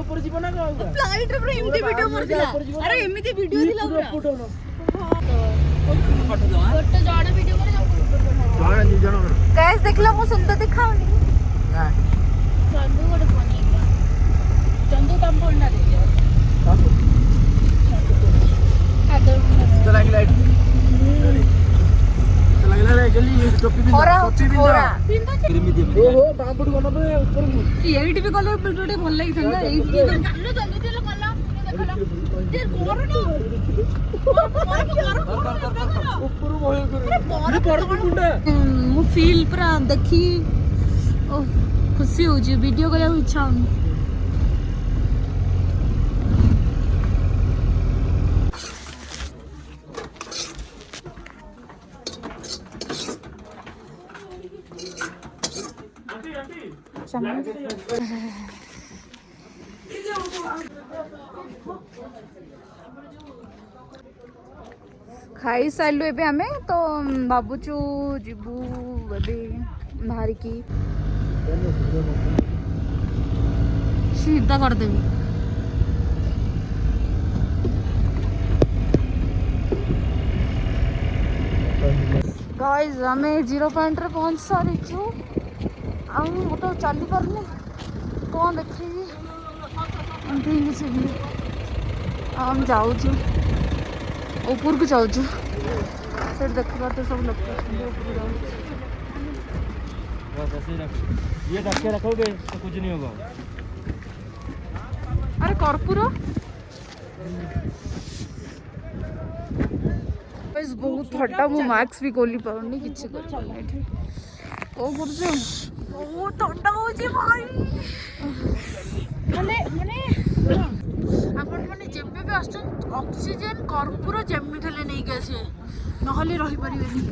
ऊपर जीवन ना फ्लाइट रे एमती वीडियो करथिला अरे एमती वीडियो दिला पूरा फोटो जाडे वीडियो करे जाडे नि जण गाइस देखला मु सुंदर दिखाउनी ना चंदू गोटे फोन चंदू तम फोन ना दे तो लाइट लाइट तो लगला रे जल्दी टोपी बिंदा टोपी बिंदा ओहो बाबुड गनो पे ऊपर एईटी भी कलर वीडियो भल लागि थंदा एईटी चंदू चंदू दिल कला देखला ते गोर ना ऊपर मोय करे अरे बड़ मुंडा मु फील पूरा देखी ओ खुशी हो जी वीडियो करे इच्छा हो खाई सारू ए आम तो भावुचु जीवु बाहर की सीधा करदेवी गाइस आम 0 पॉइंट रे पहुंच सारीचु तो चली पारनी कौन देखी हम जाऊँ ऊपर को जाऊँ देखा तो सब लोग ये ढक के रखोगे तो कुछ नहीं होगा अरे कर्पूर बहुत थटा मु मास्क भी खोली पाऊनी किसी बहुत थंडा हो भाई माने माने आपण माने जेबे भी आछन ऑक्सीजन कर्पूर जेमि थले नहीं के आसे नहले रही परिबेनी